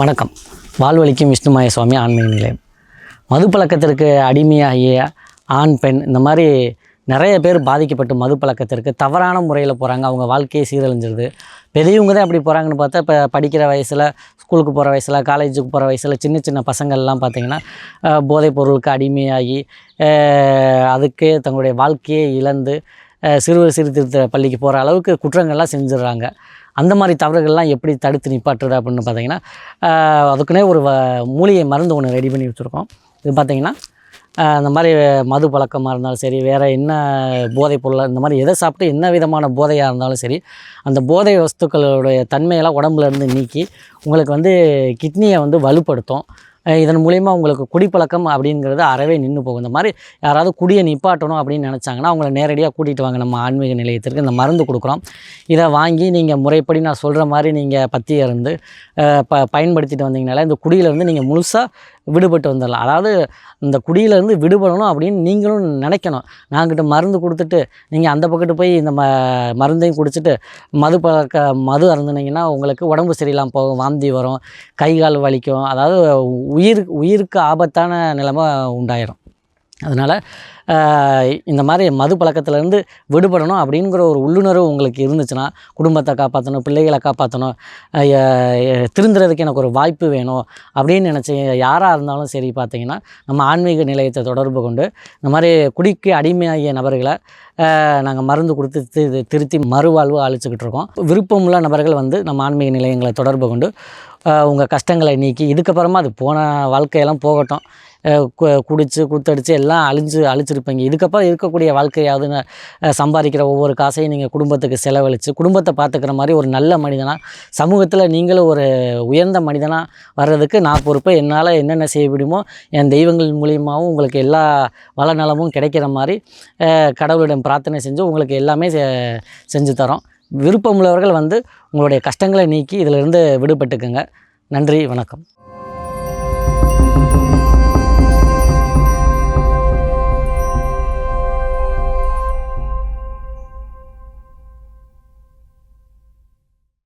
வணக்கம். வாழ்வழிக்கும் விஷ்ணுமாய சுவாமி ஆன்மீக நிலையம். மது பழக்கத்திற்கு அடிமையாகிய ஆண் பெண் இந்த மாதிரி நிறைய பேர் பாதிக்கப்பட்டு மது பழக்கத்திற்கு தவறான முறையில் போகிறாங்க. அவங்க வாழ்க்கையை சீரழிஞ்சிருது. பெரியவங்க தான் அப்படி போகிறாங்கன்னு பார்த்தா, இப்போ படிக்கிற வயசில், ஸ்கூலுக்கு போகிற வயசில், காலேஜுக்கு போகிற வயசில் சின்ன சின்ன பசங்கள்லாம் பார்த்திங்கன்னா போதைப் பொருளுக்கு அடிமையாகி அதுக்கே தங்களுடைய வாழ்க்கையை இழந்து சிறுவர் சீர்திருத்த பள்ளிக்கு போகிற அளவுக்கு குற்றங்கள்லாம் செஞ்சிடறாங்க. அந்த மாதிரி தவறுகள்லாம் எப்படி தடுத்து நிப்பாட்டுறது அப்படின்னு பார்த்திங்கன்னா, அதுக்குன்னே ஒரு மூலிகை மருந்து ஒன்று ரெடி பண்ணி வச்சுருக்கோம். இது பார்த்திங்கன்னா இந்த மாதிரி மது பழக்கமாக இருந்தாலும் சரி, வேறு என்ன போதைப் பொருள் இந்த மாதிரி எதை சாப்பிட்டு என்ன விதமான போதையாக இருந்தாலும் சரி, அந்த போதை வஸ்துக்களுடைய தன்மையெல்லாம் உடம்புலேருந்து நீக்கி உங்களுக்கு கிட்னியை வலுப்படுத்தும். இதன் மூலிமா உங்களுக்கு குடிப்பழக்கம் அப்படிங்கிறது அறவே நின்று போகும். இந்த மாதிரி யாராவது குடியை நிப்பாட்டணும் அப்படின்னு நினச்சாங்கன்னா அவங்கள நேரடியாக கூட்டிகிட்டு வாங்க. நம்ம ஆன்மீக நிலையத்திற்கு இந்த மருந்து கொடுக்குறோம். இதை வாங்கி நீங்கள் முறைப்படி நான் சொல்கிற மாதிரி நீங்கள் பத்தியை இருந்து பயன்படுத்திட்டு வந்தீங்கனால இந்த குடியிலேருந்து நீங்கள் முழுசாக விடுபட்டு வந்துடலாம். அதாவது இந்த குடியிலேருந்து விடுபடணும் அப்படின்னு நீங்களும் நினைக்கணும். நாங்கிட்ட மருந்து கொடுத்துட்டு நீங்கள் அந்த பக்கத்து போய் இந்த மருந்தையும் குடிச்சிட்டு மது அருந்துனீங்கன்னா உங்களுக்கு உடம்பு சரியில்லாமல் போகும், வாந்தி வரும், கை கால் வலிக்கும். அதாவது உயிருக்கு ஆபத்தான நிலைமை உண்டாயிரும். அதனால் இந்த மாதிரி மது பழக்கத்திலேருந்து விடுபடணும் அப்படிங்கிற ஒரு உள்ளுணர்வு உங்களுக்கு இருந்துச்சுன்னா, குடும்பத்தை காப்பாற்றணும், பிள்ளைகளை காப்பாற்றணும், திருந்துறதுக்கு எனக்கு ஒரு வாய்ப்பு வேணும் அப்படின்னு நினச்சி யாராக இருந்தாலும் சரி பார்த்திங்கன்னா, நம்ம ஆன்மீக நிலையத்தை தொடர்பு கொண்டு இந்த மாதிரி குடிக்கு அடிமையாகிய நபர்களை நாங்கள் மருந்து கொடுத்து திருத்தி மறுவாழ்வு அளிச்சுக்கிட்டு இருக்கோம். விருப்பமுள்ள நபர்கள் நம்ம ஆன்மீக நிலையங்களை தொடர்பு கொண்டு உங்கள் கஷ்டங்களை நீக்கி, இதுக்கப்புறமா அது போன வாழ்க்கையெல்லாம் போகட்டும். குடித்து குத்தடித்து எல்லாம் அழிச்சிருப்பீங்க. இதுக்கப்புறம் இருக்கக்கூடிய வாழ்க்கையாவது சம்பாதிக்கிற ஒவ்வொரு காசையும் நீங்கள் குடும்பத்துக்கு செலவழித்து குடும்பத்தை பார்த்துக்கிற மாதிரி ஒரு நல்ல மனிதனாக சமூகத்தில் நீங்களும் ஒரு உயர்ந்த மனிதனாக வர்றதுக்கு நான் பொறுப்பை. என்னால் என்னென்ன செய்ய முடியுமோ என் தெய்வங்கள் மூலியமாகவும் உங்களுக்கு எல்லா வளநலமும் கிடைக்கிற மாதிரி கடவுளிடம் பிரார்த்தனை செஞ்சு உங்களுக்கு எல்லாமே செஞ்சு தரோம். விருப்பமுள்ளவர்கள் உங்களுடைய கஷ்டங்களை நீக்கி இதிலிருந்து விடுபட்டுக்குங்க. நன்றி, வணக்கம்.